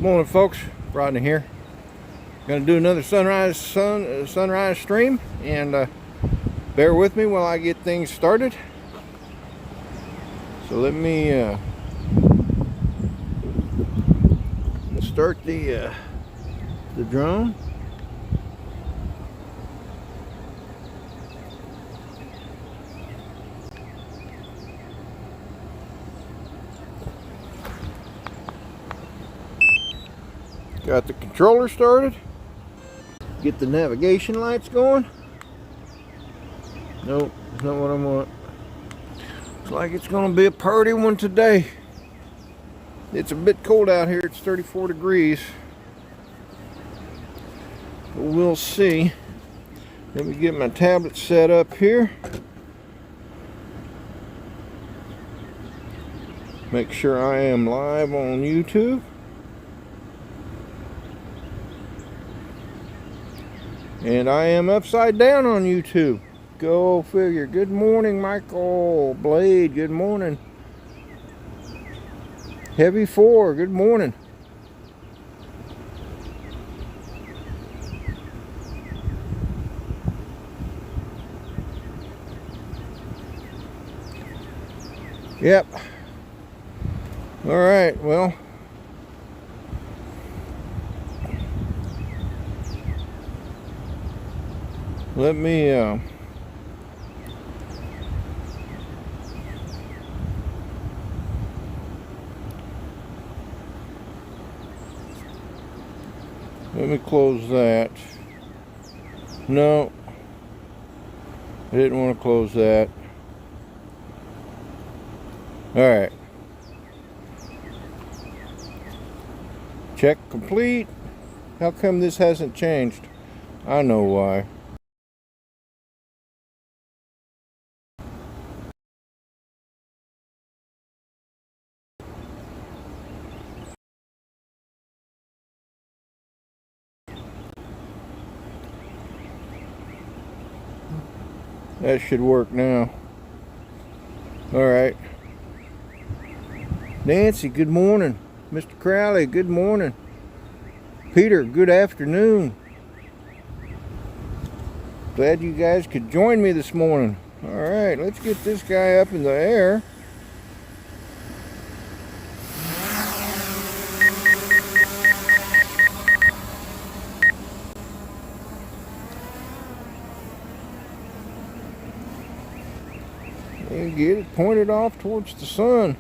Morning, folks. Rodney here. Gonna do another sunrise stream, and bear with me while I get things started. So let me start the drone. Got the controller started. Get the navigation lights going. Nope, that's not what I want. Looks like it's gonna be a party one today. It's a bit cold out here. It's 34 degrees. But we'll see. Let me get my tablet set up here. Make sure I am live on YouTube. And I am upside down on YouTube. Go figure. Good morning, Michael Blade. Good morning. Heavy 4. Good morning. Yep. All right. Well. Let me close that. No, I didn't want to close that. All right. Check complete. How come this hasn't changed? I know why. That should work now. All right. Nancy, good morning. Mr. Crowley, good morning. Peter, good afternoon. Glad you guys could join me this morning. All right, let's get this guy up in the air. And get it pointed off towards the sun.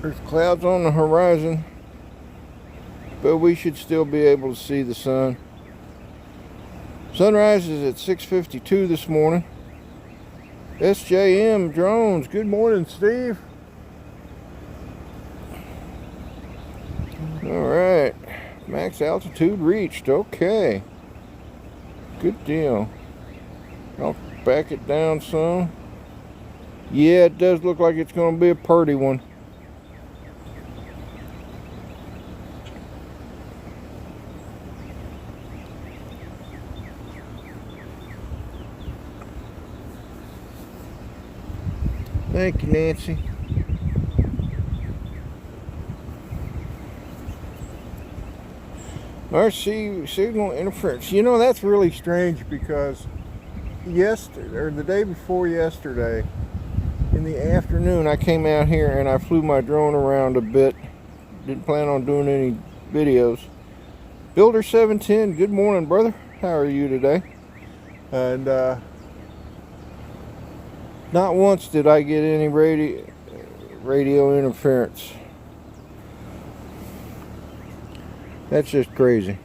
There's clouds on the horizon, but we should still be able to see the sun. Sunrise is at 6:52 this morning. SJM Drones, good morning, Steve. All right, max altitude reached. Okay. Good deal. I'll back it down some. Yeah, it does look like it's going to be a party one. Thank you, Nancy. RC signal interference. You know, that's really strange because yesterday, or the day before yesterday, in the afternoon, I came out here and I flew my drone around a bit. Didn't plan on doing any videos. Builder 710, good morning, brother. How are you today? And not once did I get any radio interference. That's just crazy.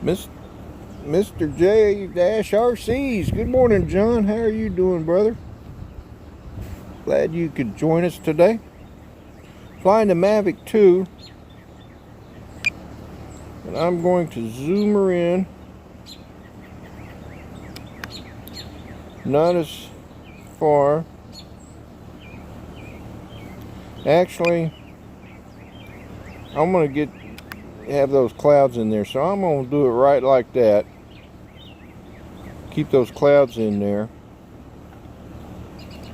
Mr. J-RCs. Good morning, John. How are you doing, brother? Glad you could join us today. Flying the Mavic 2. And I'm going to zoom her in. Not as far. Actually, I'm gonna get have those clouds in there. So I'm going to do it right like that. Keep those clouds in there.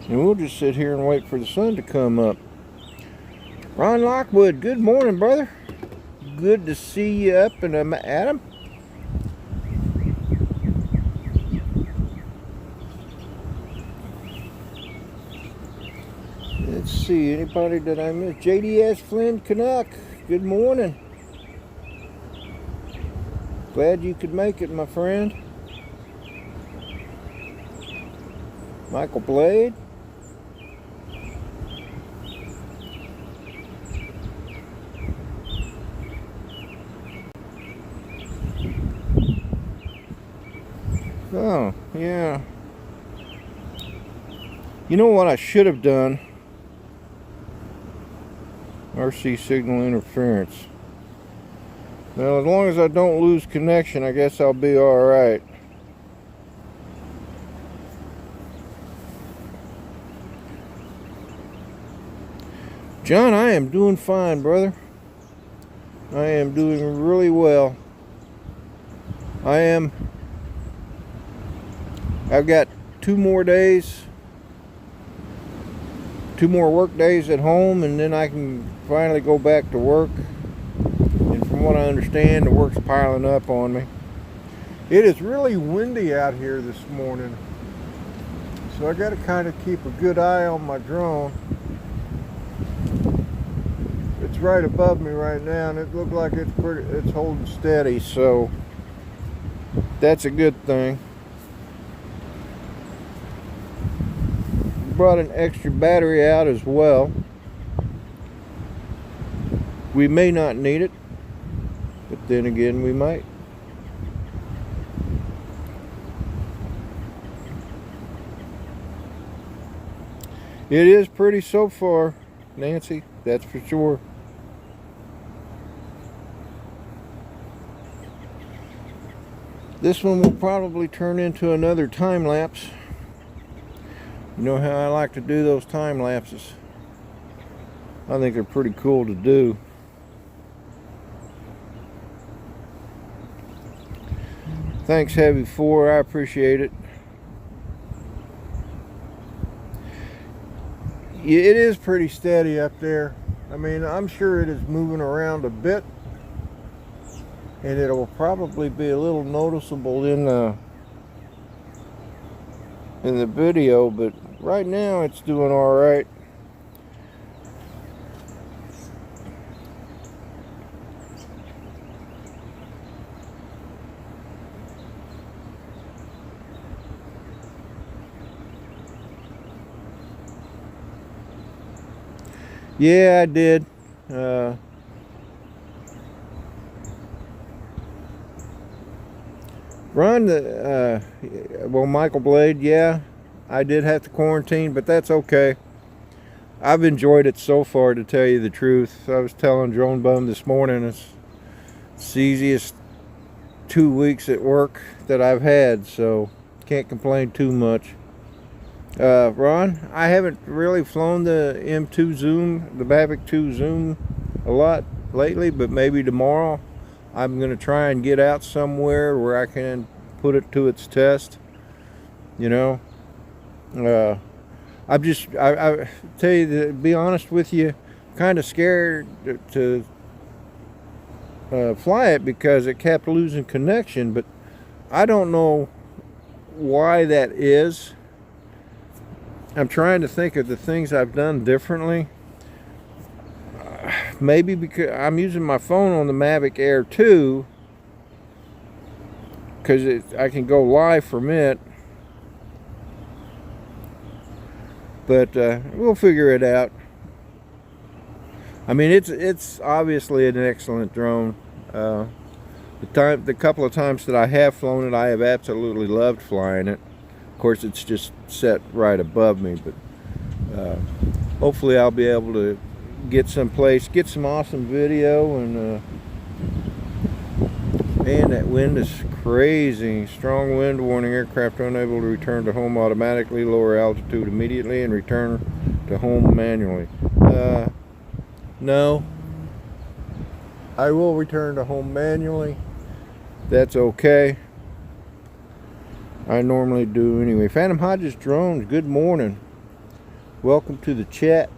And we'll just sit here and wait for the sun to come up. Ron Lockwood, good morning, brother. Good to see you up and at 'em. Let's see, anybody that I missed? JDS Flynn Canuck, good morning. Glad you could make it, my friend. Michael Blade. Oh, yeah. You know what I should have done? RC signal interference. Well, as long as I don't lose connection, I guess I'll be alright. John, I am doing fine, brother. I am doing really well. I've got 2 more days, 2 more work days at home, and then I can finally go back to work. And from what I understand, the work's piling up on me. It is really windy out here this morning, so I got to kind of keep a good eye on my drone. It's right above me right now, and it looks like it's holding steady, so that's a good thing. Brought an extra battery out as well. We may not need it, but then again we might. It is pretty so far, Nancy, that's for sure. This one will probably turn into another time lapse. You know how I like to do those time lapses. I think they're pretty cool to do. Thanks, Heavy 4, I appreciate it. Yeah, it is pretty steady up there. I mean, I'm sure it is moving around a bit, and it will probably be a little noticeable in the video, but right now it's doing all right. Yeah, I did. Ron, well, Michael Blade, yeah, I did have to quarantine, but that's okay. I've enjoyed it so far, to tell you the truth. I was telling Drone Bum this morning, it's the easiest 2 weeks at work that I've had, so can't complain too much. Ron, I haven't really flown the M2 Zoom, the Mavic 2 Zoom a lot lately, but maybe tomorrow I'm going to try and get out somewhere where I can put it to its test, you know. I tell you, to be honest with you, kind of scared to fly it because it kept losing connection, but I don't know why that is. I'm trying to think of the things I've done differently. Maybe because I'm using my phone on the Mavic Air 2, because I can go live from it. But we'll figure it out. I mean, it's obviously an excellent drone. The couple of times that I have flown it, I have absolutely loved flying it. Of course, it's just set right above me, but hopefully I'll be able to get someplace, get some awesome video, and man, that wind is crazy. Strong wind warning, aircraft unable to return to home automatically, lower altitude immediately, and return to home manually. No. I will return to home manually. That's okay. I normally do anyway. Phantom Hodges Drones, good morning. Welcome to the chat.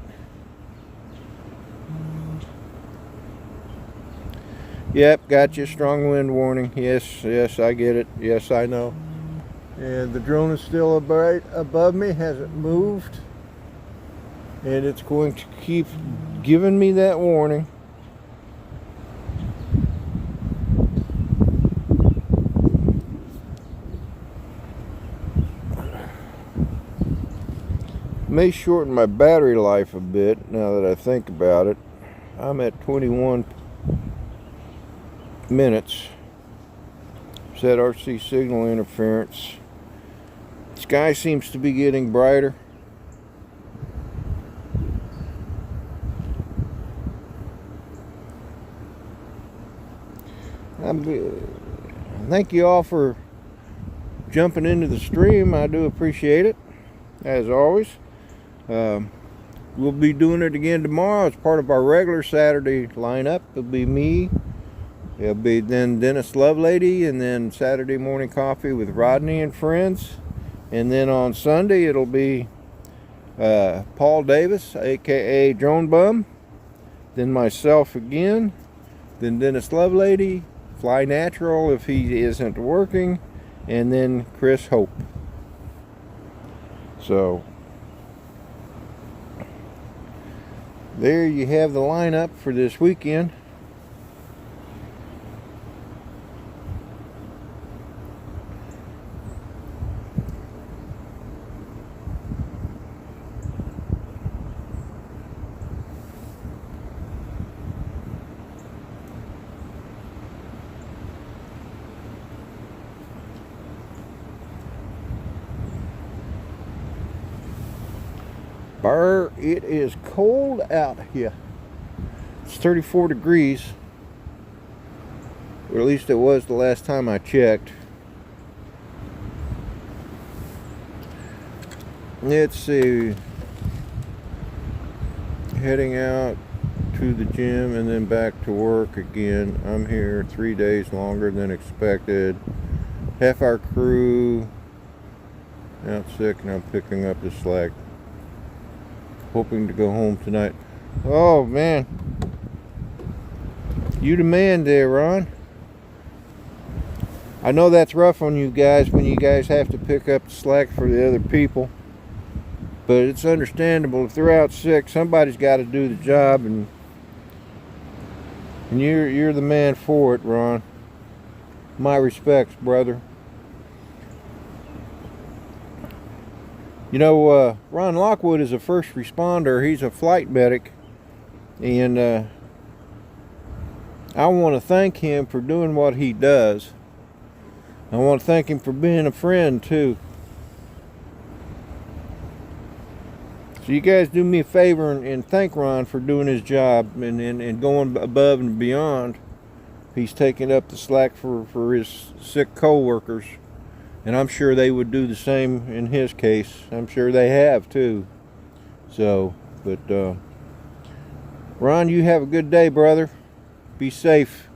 Yep, got you. Strong wind warning. Yes, I get it. Yes, I know. And the drone is still right above me, hasn't moved. And it's going to keep giving me that warning. May shorten my battery life a bit now that I think about it. I'm at 21 minutes. Set RC signal interference. Sky seems to be getting brighter. Thank you all for jumping into the stream. I do appreciate it, as always. We'll be doing it again tomorrow as part of our regular Saturday lineup. It'll be me. It'll be then Dennis Lovelady, and then Saturday morning coffee with Rodney and friends. And then on Sunday it'll be Paul Davis, aka Drone Bum. Then myself again. Then Dennis Lovelady, Fly Natural if he isn't working, and then Chris Hope. So there you have the lineup for this weekend. It is cold out here. It's 34 degrees, or at least it was the last time I checked. Let's see, heading out to the gym and then back to work again. I'm here 3 days longer than expected. Half our crew out sick, and I'm picking up the slack. Hoping to go home tonight. Oh man, you the man there, Ron. I know that's rough on you guys when you guys have to pick up the slack for the other people, but it's understandable. If they're out sick, somebody's got to do the job, and you're the man for it, Ron. My respects, brother. You know, Ron Lockwood is a first responder. He's a flight medic, and I want to thank him for doing what he does. I want to thank him for being a friend too. So you guys do me a favor and thank Ron for doing his job and going above and beyond. He's taking up the slack for his sick co-workers. And I'm sure they would do the same in his case. I'm sure they have too. So, but Ron, you have a good day, brother. Be safe.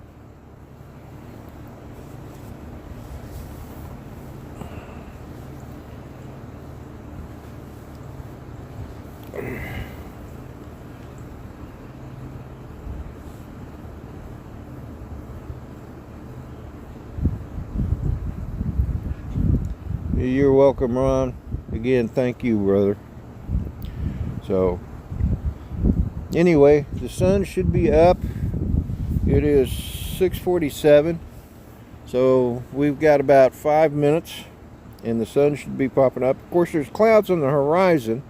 You're welcome, Ron. Again, thank you, brother. So, anyway, the sun should be up. It is 6:47. So, we've got about 5 minutes, and the sun should be popping up. Of course, there's clouds on the horizon.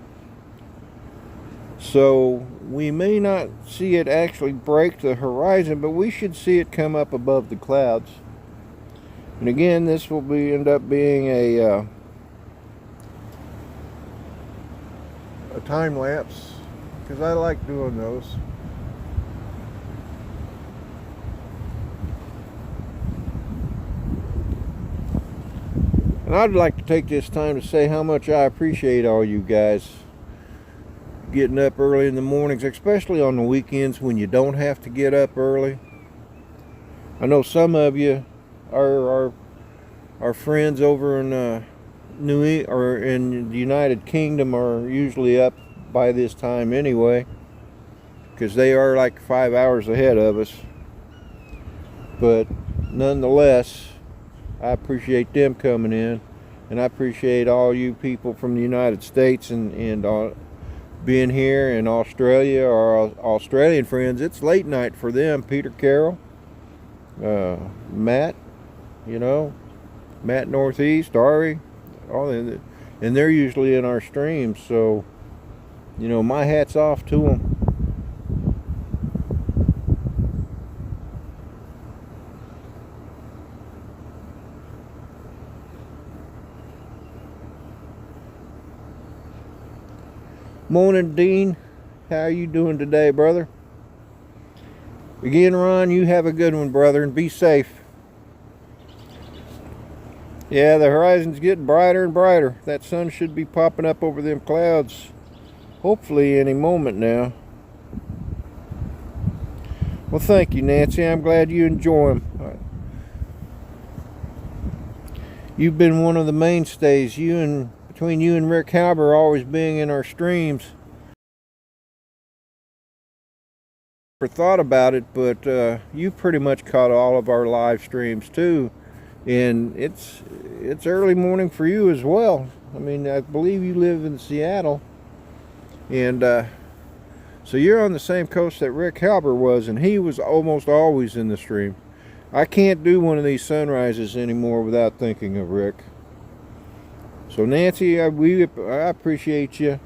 So, we may not see it actually break the horizon, but we should see it come up above the clouds. And again, this will end up being a time lapse, because I like doing those. And I'd like to take this time to say how much I appreciate all you guys getting up early in the mornings, especially on the weekends when you don't have to get up early. I know some of you are our friends over in or in the United Kingdom are usually up by this time anyway, because they are like 5 hours ahead of us. But nonetheless, I appreciate them coming in, and I appreciate all you people from the United States and being here in Australia, our Australian friends. It's late night for them. Peter Carroll, Matt, Matt Northeast, Ari, and they're usually in our streams. So, my hat's off to them. Morning, Dean. How you doing today, brother? Again, Ron, you have a good one, brother, and be safe. Yeah, the horizon's getting brighter and brighter. That sun should be popping up over them clouds hopefully any moment now. Well, thank you, Nancy. I'm glad you enjoy them. You've been one of the mainstays. Between you and Rick Halber always being in our streams. Never thought about it, but you pretty much caught all of our live streams too, and it's early morning for you as well. I mean, I believe you live in Seattle, and so you're on the same coast that Rick Halber was, and he was almost always in the stream. I can't do one of these sunrises anymore without thinking of Rick. So Nancy, I appreciate you.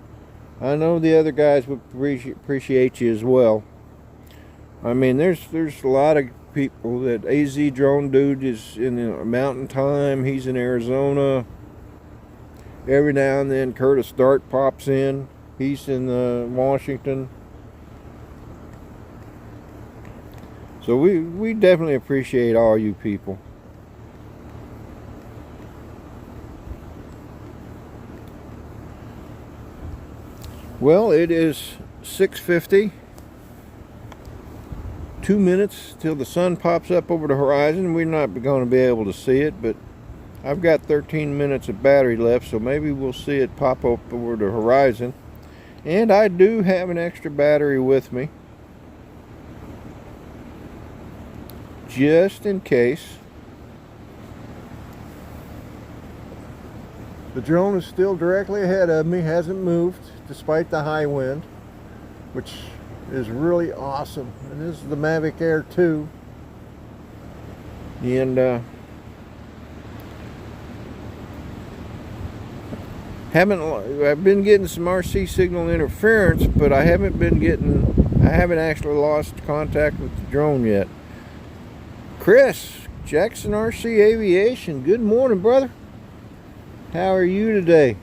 I know the other guys would appreciate you as well. I mean, there's a lot of people. That AZ Drone Dude is in the Mountain Time. He's in Arizona. Every now and then Curtis Dart pops in. He's in Washington. So we definitely appreciate all you people. Well, it is 6:50. 2 minutes till the sun pops up over the horizon. We're not going to be able to see it, but I've got 13 minutes of battery left, so maybe we'll see it pop up over the horizon. And I do have an extra battery with me, just in case. The drone is still directly ahead of me, hasn't moved despite the high wind, which is really awesome. And this is the Mavic Air 2, and I've been getting some RC signal interference, but I haven't actually lost contact with the drone yet. Chris Jackson RC Aviation, good morning, brother. How are you today?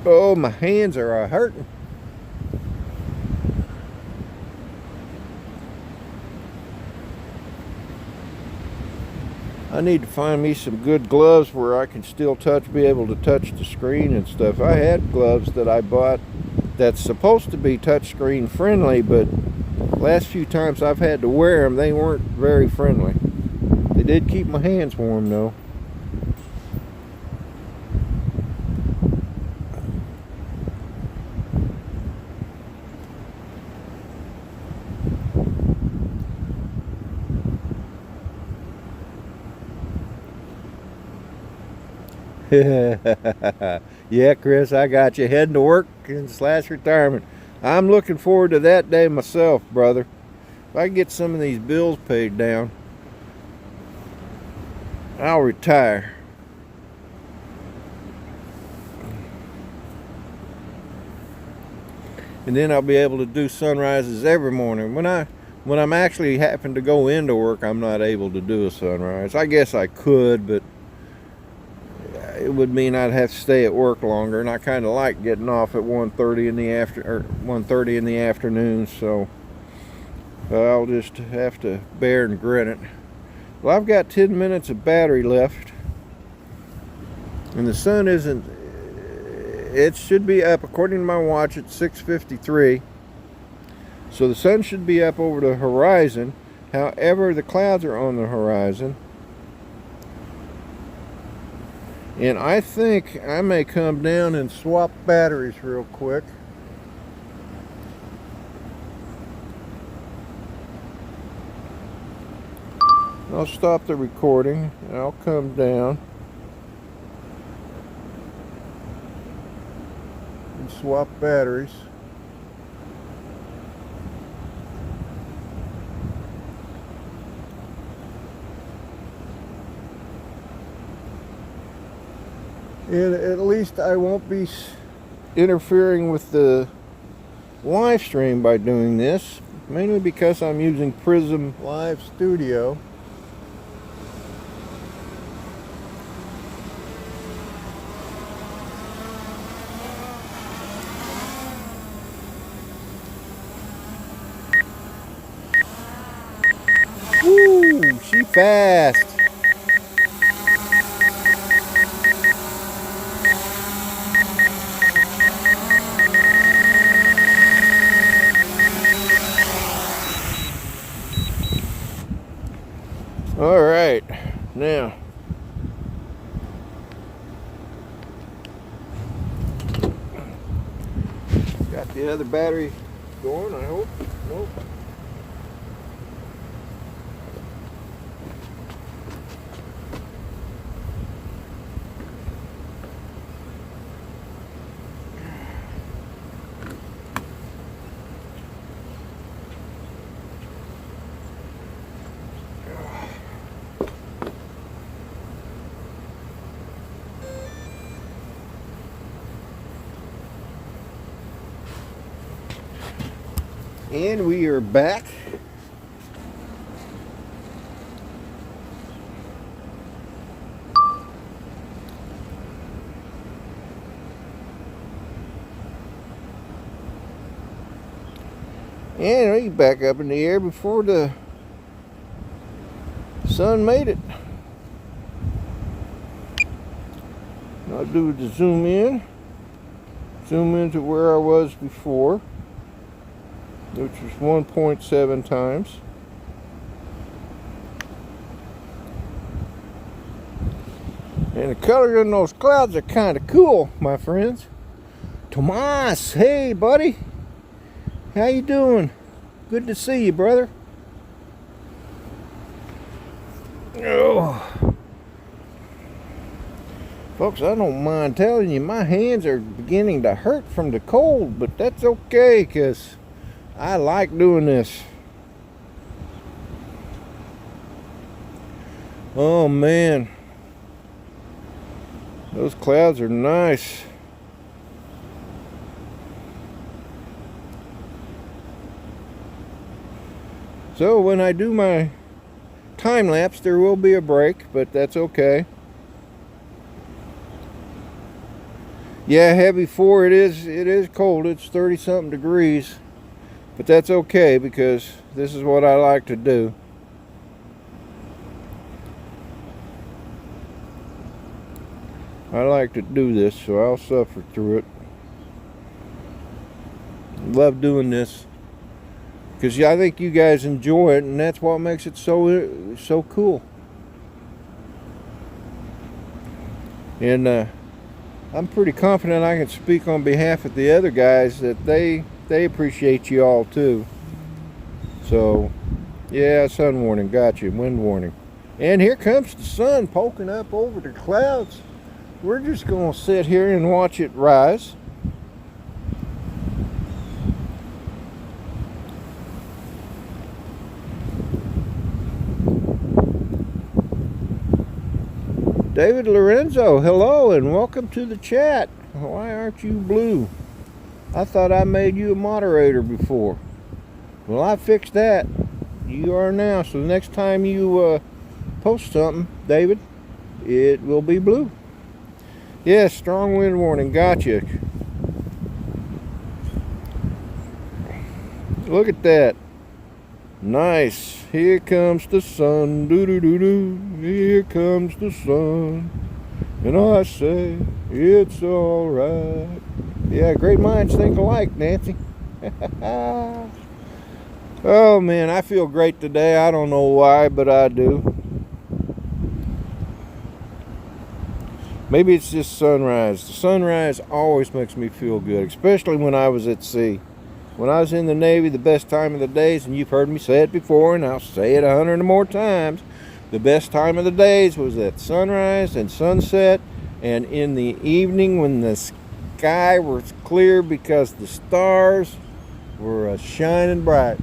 Oh, my hands are hurting. I need to find me some good gloves where I can still be able to touch the screen and stuff. I had gloves that I bought that's supposed to be touchscreen friendly, but last few times I've had to wear them, they weren't very friendly. They did keep my hands warm though. Yeah, Chris, I got you heading to work and / retirement. I'm looking forward to that day myself, brother. If I can get some of these bills paid down, I'll retire. And then I'll be able to do sunrises every morning. When I'm actually happen to go into work, I'm not able to do a sunrise. I guess I could, but it would mean I'd have to stay at work longer, and I kind of like getting off at 1:30 in the afternoon, so I'll just have to bear and grin it. Well, I've got 10 minutes of battery left, and the sun it should be up, according to my watch, at 6:53, so the sun should be up over the horizon. However, the clouds are on the horizon. And I think I may come down and swap batteries real quick. I'll stop the recording and I'll come down and swap batteries. And at least I won't be interfering with the live stream by doing this, mainly because I'm using Prism Live Studio. Woo, she fast. All right, now got the other battery going, I hope. Nope. And we are back. And we back up in the air before the sun made it. I'll do the zoom in to where I was before, which was 1.7 times. And the colors in those clouds are kind of cool, my friends. Tomas, hey buddy, how you doing? Good to see you, brother. Oh, folks, I don't mind telling you, my hands are beginning to hurt from the cold, but that's okay, because I like doing this. Oh man, those clouds are nice. So when I do my time lapse, there will be a break, but that's okay. Yeah, heavy 4, it is cold. It's 30 something degrees. But that's okay, because this is what I like to do. I like to do this, so I'll suffer through it. Love doing this, because I think you guys enjoy it, and that's what makes it so cool. And I'm pretty confident I can speak on behalf of the other guys that they appreciate you all too. So yeah, sun warning, gotcha, wind warning. And here comes the sun poking up over the clouds. We're just gonna sit here and watch it rise. David Lorenzo, hello and welcome to the chat. Why aren't you blue? I thought I made you a moderator before. Well, I fixed that. You are now. So the next time you post something, David, it will be blue. Yes, strong wind warning. Gotcha. Look at that. Nice. Here comes the sun. Doo doo doo doo. Here comes the sun. And I say, it's all right. Yeah, great minds think alike, Nancy. Oh man, I feel great today. I don't know why, but I do. Maybe it's just sunrise. The sunrise always makes me feel good, especially when I was at sea. When I was in the Navy, the best time of the days, and you've heard me say it before, and I'll say it 100 more times, the best time of the days was at sunrise and sunset, and in the evening when the sky was clear because the stars were shining bright.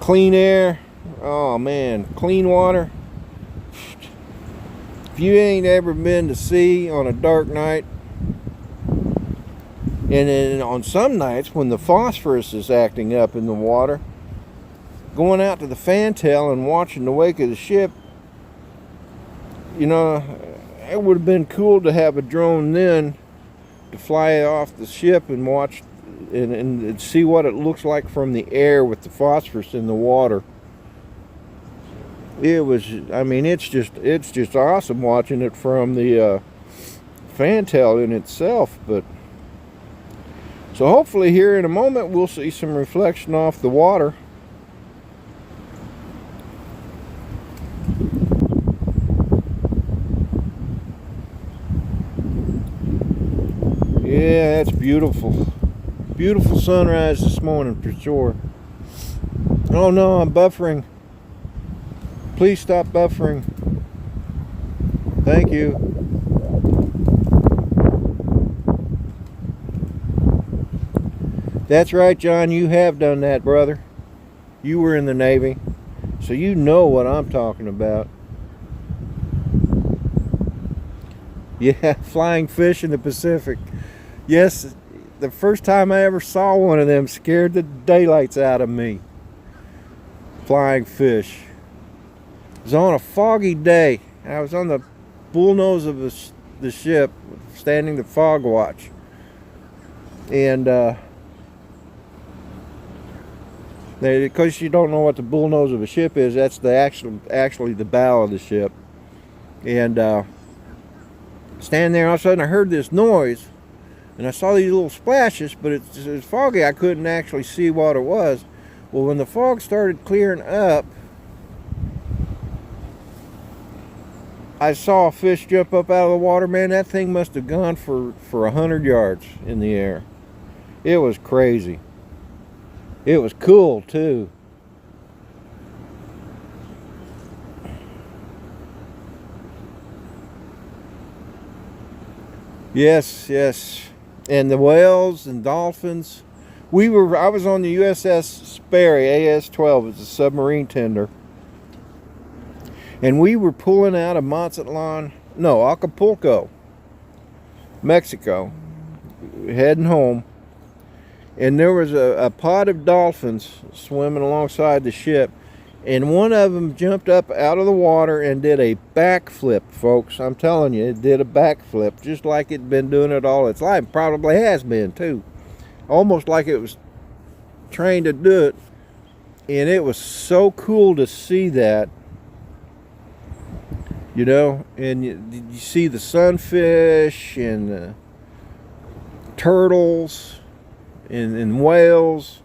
Clean air, oh man, clean water. If you ain't ever been to sea on a dark night, and then on some nights when the phosphorus is acting up in the water, going out to the fantail and watching the wake of the ship, you know, it would have been cool to have a drone then to fly off the ship and watch and see what it looks like from the air with the phosphorus in the water. It was, I mean, it's just awesome watching it from the fantail in itself. But so hopefully here in a moment we'll see some reflection off the water. Yeah, that's beautiful. Beautiful sunrise this morning for sure. Oh no, I'm buffering. Please stop buffering. Thank you. That's right, John, you have done that, brother. You were in the Navy, so you know what I'm talking about. Yeah, flying fish in the Pacific. Yes, the first time I ever saw one of them scared the daylights out of me. Flying fish. It was on a foggy day. I was on the bullnose of the ship, standing the fog watch. And because you don't know what the bullnose of a ship is, that's the actually the bow of the ship. And standing there, all of a sudden I heard this noise, and I saw these little splashes, but it's foggy. I couldn't actually see what it was. Well, when the fog started clearing up, I saw a fish jump up out of the water. Man, that thing must have gone for 100 yards in the air. It was crazy. It was cool too. Yes, yes. And the whales and dolphins. I was on the USS Sperry, AS-12. It's a submarine tender. And we were pulling out of Acapulco, Mexico, heading home. And there was a pod of dolphins swimming alongside the ship. And one of them jumped up out of the water and did a backflip, folks. I'm telling you, it did a backflip, just like it'd been doing it all its life. Probably has been, too. Almost like it was trained to do it. And it was so cool to see that. You know, and you see the sunfish and the turtles and whales.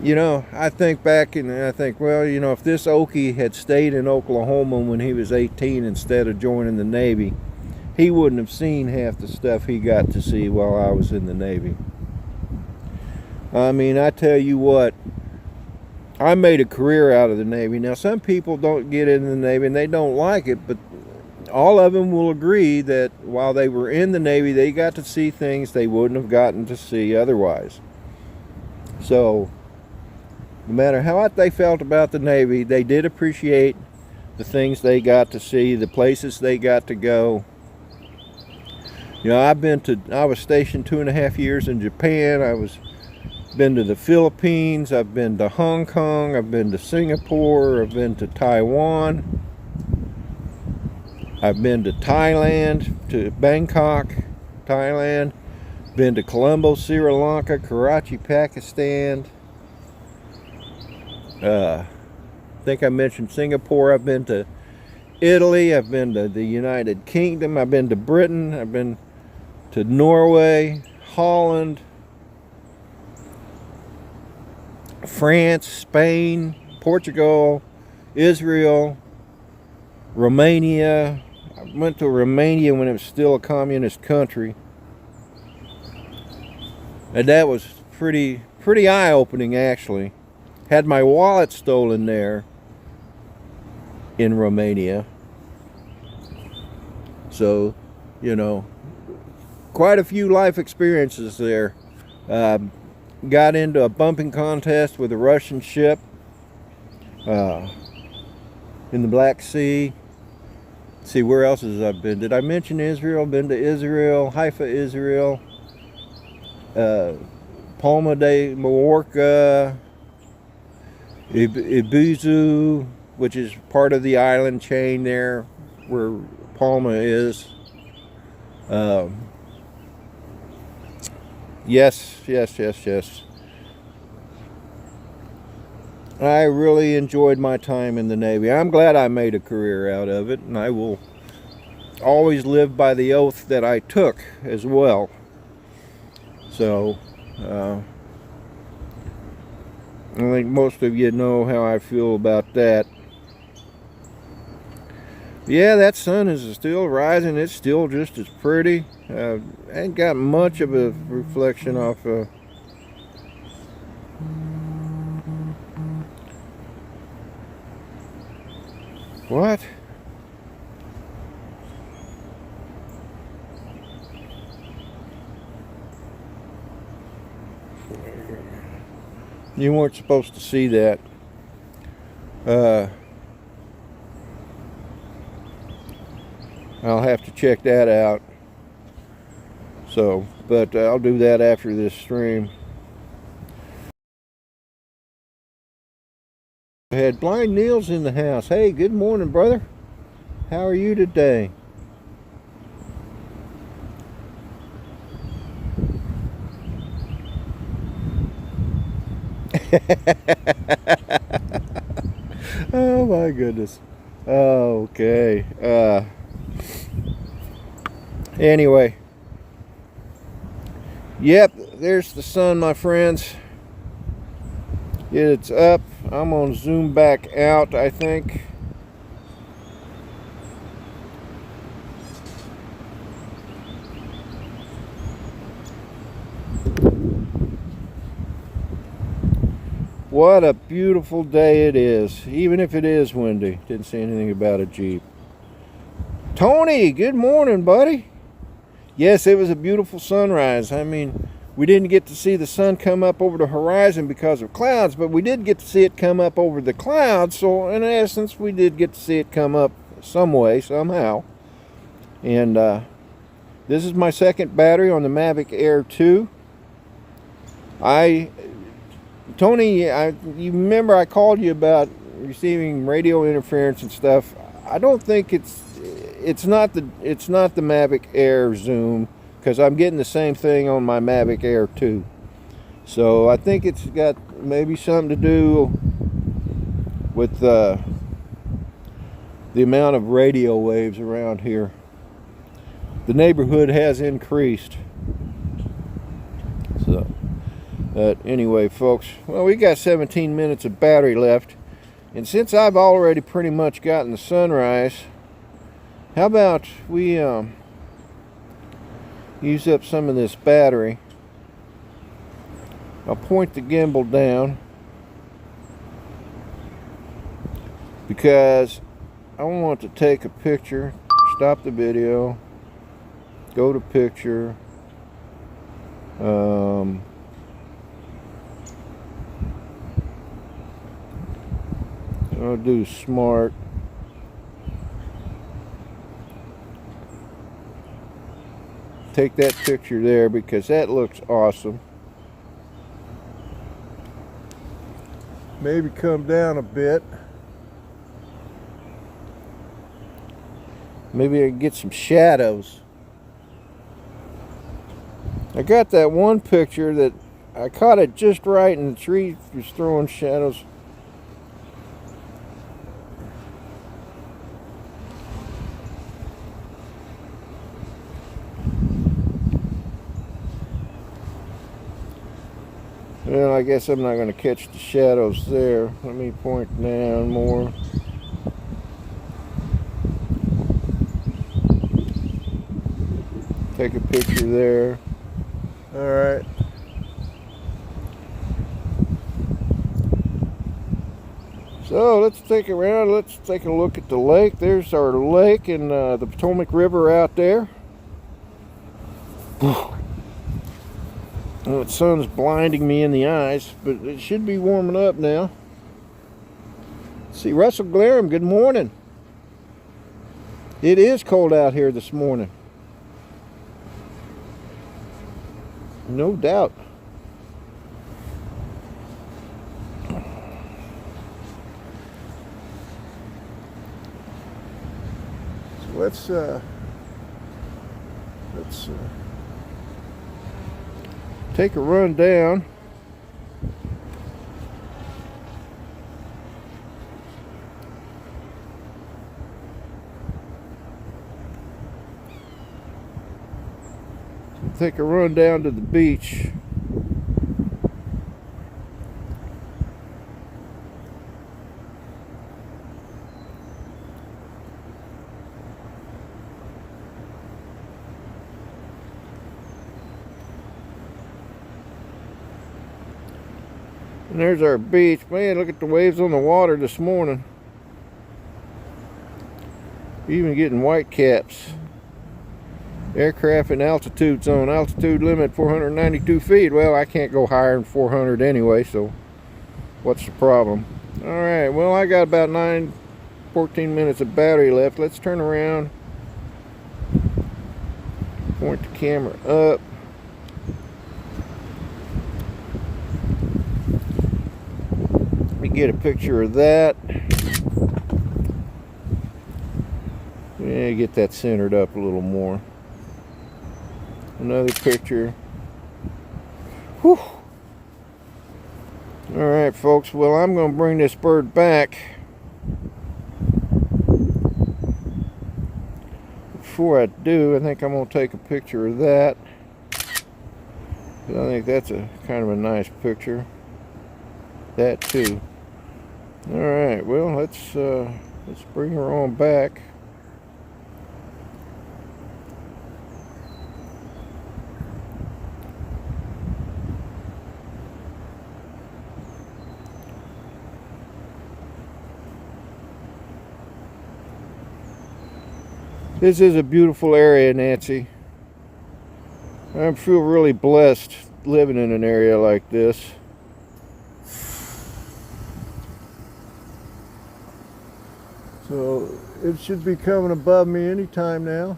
You know, I think back and I think, well, you know, if this Okie had stayed in Oklahoma when he was 18 instead of joining the Navy, he wouldn't have seen half the stuff he got to see while I was in the Navy. I mean, I tell you what, I made a career out of the Navy. Now, some people don't get into the Navy and they don't like it, but all of them will agree that while they were in the Navy, they got to see things they wouldn't have gotten to see otherwise. So, no matter how what they felt about the Navy, they did appreciate the things they got to see, the places they got to go. You know, I was stationed 2.5 years in Japan. Been to the Philippines, I've been to Hong Kong, I've been to Singapore, I've been to Taiwan, I've been to Thailand, to Bangkok, Thailand, been to Colombo, Sri Lanka, Karachi, Pakistan. I think I mentioned Singapore. I've been to Italy, I've been to the United Kingdom, I've been to Britain, I've been to Norway, Holland, France, Spain, Portugal, Israel, Romania. I went to Romania when it was still a communist country. And that was pretty eye-opening, actually. Had my wallet stolen there in Romania. So, you know, quite a few life experiences there. Got into a bumping contest with a Russian ship in the Black Sea. Let's see, where else has I been? Did I mention Israel? Been to Israel, Haifa, Israel. Palma de Mallorca, Ibiza, which is part of the island chain there where Palma is. Yes. I really enjoyed my time in the Navy. I'm glad I made a career out of it, and I will always live by the oath that I took as well. So, I think most of you know how I feel about that. Yeah, that sun is still rising. It's still just as pretty. Ain't got much of a reflection off what? You weren't supposed to see that. I'll have to check that out. So, but I'll do that after this stream. I had Blind Neil's in the house. Hey, good morning, brother. How are you today? Oh my goodness. Okay. Anyway. Yep, there's the sun, my friends. It's up. I'm gonna zoom back out, I think. What a beautiful day it is, even if it is windy. Didn't say anything about a Jeep. Tony, good morning, buddy. Yes, it was a beautiful sunrise. I mean, we didn't get to see the sun come up over the horizon because of clouds, but we did get to see it come up over the clouds. So in essence, we did get to see it come up some way, somehow. And this is my second battery on the Mavic Air 2. Tony, you remember I called you about receiving radio interference and stuff. I don't think it's not the Mavic Air Zoom, because I'm getting the same thing on my Mavic Air 2. So I think it's got maybe something to do with the amount of radio waves around here. The neighborhood has increased. So, but anyway, folks, well, we got 17 minutes of battery left. And since I've already pretty much gotten the sunrise, how about we use up some of this battery. I'll point the gimbal down because I want to take a picture. Stop the video, go to picture, I'll do smart. Take that picture there because that looks awesome. Maybe come down a bit. Maybe I can get some shadows. I got that one picture that I caught it just right and the tree was throwing shadows. Well, I guess I'm not going to catch the shadows there. Let me point down more. Take a picture there. All right. So let's take around. Let's take a look at the lake. There's our lake and the Potomac River out there. Oh, the sun's blinding me in the eyes, but it should be warming up now. See, Russell Glarham, good morning. It is cold out here this morning. No doubt. So let's take a run down. Take a run down to the beach. And there's our beach. Man, look at the waves on the water this morning. Even getting white caps. Aircraft in altitude zone. Altitude limit 492 feet. Well, I can't go higher than 400 anyway, so what's the problem? Alright, well, I got about 14 minutes of battery left. Let's turn around. Point the camera up. Let me get a picture of that. Yeah, get that centered up a little more. Another picture. Whew. Alright, folks. Well, I'm going to bring this bird back. Before I do, I think I'm going to take a picture of that. I think that's a kind of a nice picture. That too. Alright, well, let's bring her on back. This is a beautiful area, Nancy. I feel really blessed living in an area like this. So it should be coming above me anytime now.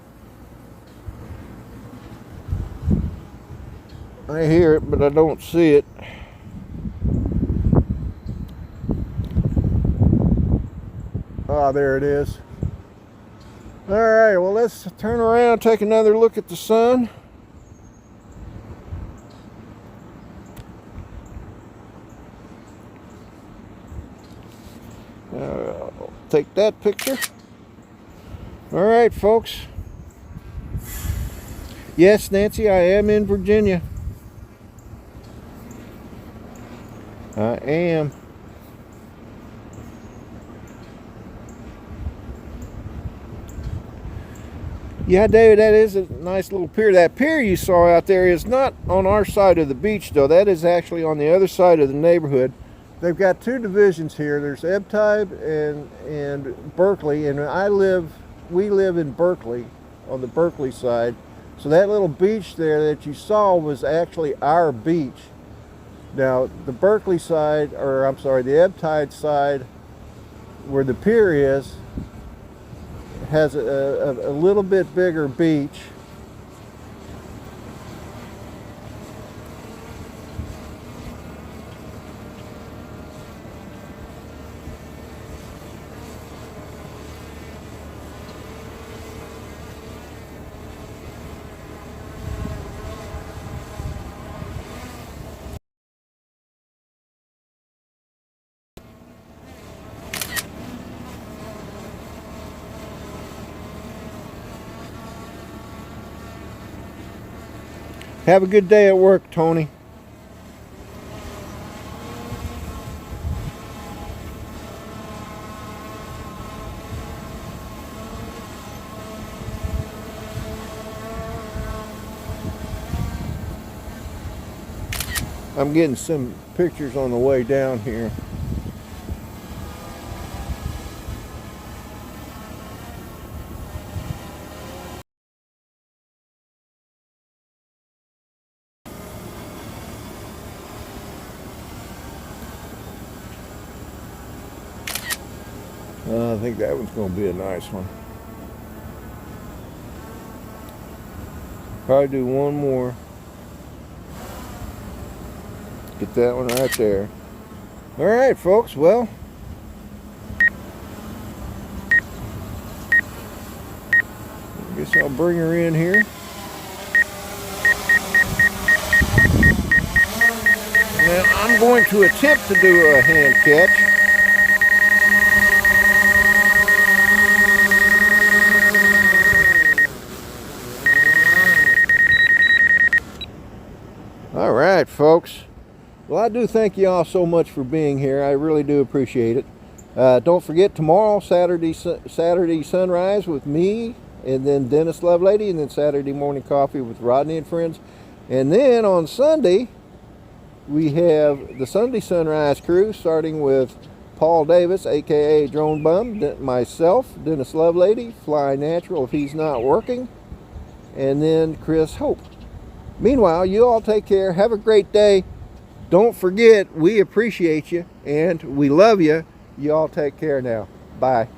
I hear it, but I don't see it. Ah, there it is. Alright, well, let's turn around, take another look at the sun. Take that picture. Alright, folks. Yes, Nancy, I am in Virginia. I am. Yeah, David, that is a nice little pier. That pier you saw out there is not on our side of the beach, though. That is actually on the other side of the neighborhood. They've got two divisions here. There's Ebb Tide and Berkeley, and we live in Berkeley, on the Berkeley side. So that little beach there that you saw was actually our beach. Now, the Berkeley side, or I'm sorry, the Ebb Tide side, where the pier is, has a little bit bigger beach. Have a good day at work, Tony. I'm getting some pictures on the way down here. I think that one's going to be a nice one. Probably do one more. Get that one right there. All right, folks. Well, I guess I'll bring her in here. Now, I'm going to attempt to do a hand catch. All right, folks. Well, I do thank you all so much for being here. I really do appreciate it. Don't forget tomorrow, Saturday sunrise with me, and then Dennis Lovelady, and then Saturday morning coffee with Rodney and friends. And then on Sunday, we have the Sunday sunrise crew, starting with Paul Davis, aka Drone Bum, myself, Dennis Lovelady, Fly Natural if he's not working, and then Chris Hope. Meanwhile, you all take care. Have a great day. Don't forget, we appreciate you and we love you. You all take care now. Bye.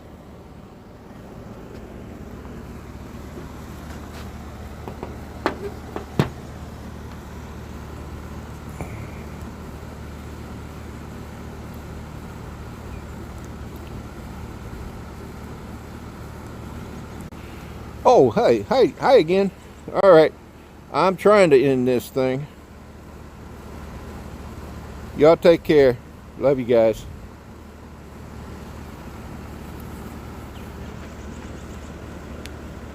Oh, hi again. All right. I'm trying to end this thing. Y'all take care. Love you guys.